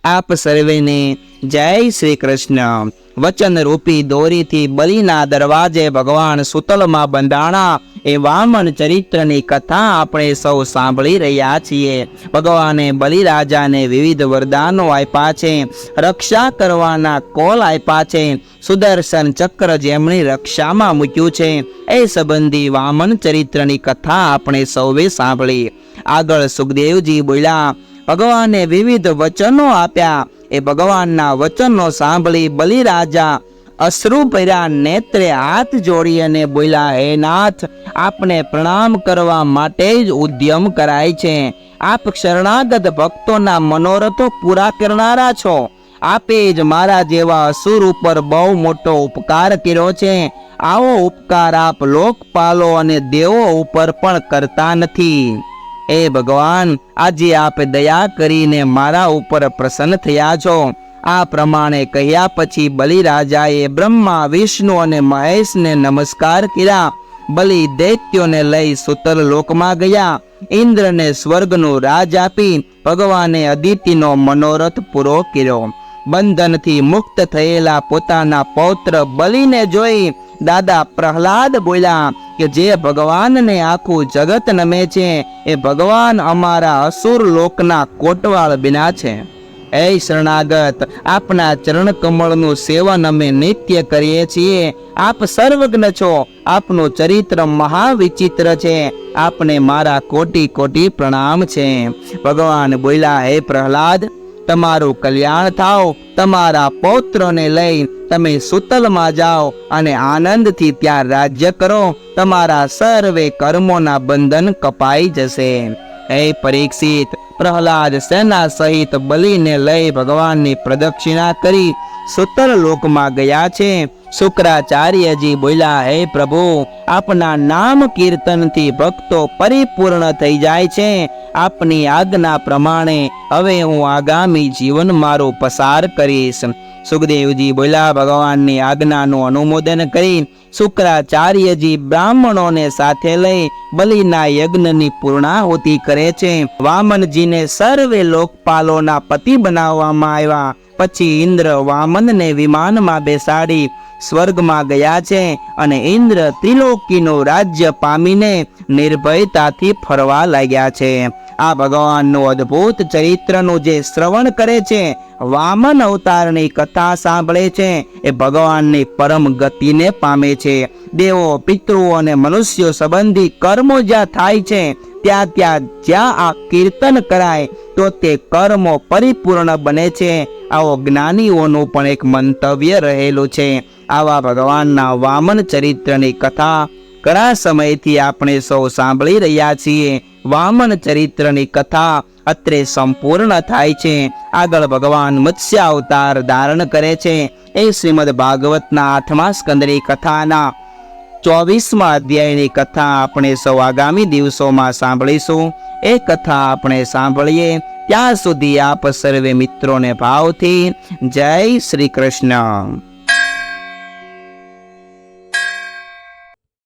आप सर्वेने जय श्री कृष्ण। वचन रूपी दोरी थी बलिना दरवाजे भगवान सुतलमा बंधाणा ए वामन चरित्रनी कथा आपणे सौ सांभळी रह्या छीए। भगवाने बलिराजाने विविध वरदानो आप्या छे, रक्षा करवाना कोल आप्या छे, सुदर्शन चक्र जेमनी रक्षामां मूक्युं छे ए संबंधी वामन चरित्रनी कथा आपणे सौवे सांभळी। आगळ सुखदेवजी बोल्या, भगवाने विविध वचनो आप्या ए भगवानना वचनो सांभળી बलिराजा अश्रु भर्या नेत्रे हाथ जोड़ी अने बोल्या, हे नाथ, आपने प्रणाम करवा माटे ज उद्यम कराय छे। आप शरणागत भक्तोना मनोरथो पूरा करनारा छो। आपे ज मारा जेवा असुर उपर बहु मोटो उपकार कर्यो छे। आवो उपकार आप लोकपालो अने देवो उपर पण करता नथी। ए भगवान, આજે आप दया करीने मारा उपर प्रसन्न थया छो। आ प्रमाणे कह्या पछी बलिराजाए ब्रह्मा, विष्णु अने महेश ने नमस्कार कर्या। बलि दैत्योने लई सुतल लोकमां गया। इंद्र ने स्वर्गनो राज आपी भगवाने अदितिनो मनोरथ पूरो कर्यो। बंधनथी मुक्त थयेला पोताना पौत्र बलिने जोई दादा प्रहलाद बोल्या कि जे भगवान ने आखू जगत नमे छे ए भगवान अमारा असुर लोकना कोटवाल बिना छे। ए शरणागत, आपना चरण कमळनु सेवन अमे नित्य करीए छीए। आप सर्वज्ञ छो, आपनु चरित्र महाविचित्र छे। आपने मारा कोटि कोटि प्रणाम छे। भगवान बोल्या, हे प्रहलाद, तमारू कल्याण थाओ। तमारा पौत्र ने लई तमे सुतल में जाओ अने आनंद थी त्यां राज्य करो। तमारा सर्वे कर्मोना बंधन कपाई जशे। हे परीक्षित, प्रहलाद सेना सहित बलि ने लई भगवान ने प्रदक्षिणा करी सुतल लोक में गया छे। शुक्राचार्य जी बोल्या, हे प्रभु, आपना नाम कीर्तन थी भक्तो परिपूर्ण थई जाय छे। आपनी आज्ञा प्रमाणे हवे हूँ आगामी जीवन मारो पसार करीश। सुखदेवजी बोल्या, भगवान ने आज्ञानु अनुमोदन करी शुक्राचार्य जी ब्राह्मणों ने साथे लई बलिना यज्ञनी पूर्णाहुति करे छे। वामन जी ने सर्वे लोकपालोना पति बनाववामां आव्या। पछी इंद्र वामन ने विमान में बेसाड़ी स्वर्ग में गया छे अने इंद्र त्रिलोकीनो राज्य पामीने निर्भयताथी फरवा लाग्या छे। आ भगवाननो अद्भुत चरित्रनो जे श्रवण करे छे, वामन अवतारनी कथा सांभळे छे, ए भगवाननी परम गतिने पामे छे। देवो, पितृओ अने मनुष्यो संबंधी कर्मो ज्यां थाय छे त्यां त्यां ज्यां आ कीर्तन कराय तो ते कर्मो परिपूर्ण बने छे। आवो ज्ञानीओनुं पण एक मंतव्य रहेલું છે। आवा भगवानना वामन चरित्रनी कथा घणा समयथी आपणे सौ सांभળી રહ્યા છીએ। वामन चरित्रनी कथा अत्रे संपूर्ण थाय छे। आगळ भगवान मत्स्य अवतार धारण करे छे। ए श्रीमद भागवतना 8मा स्कंदनी कथाना 24मा अध्यायनी कथा आपणे सौ आगामी दिवसोमां सांभळीशुं। ए कथा आपणे सांभळीए ત્યાં સુધી આપ સર્વે મિત્રોને ભાવથી જય શ્રી કૃષ્ણ।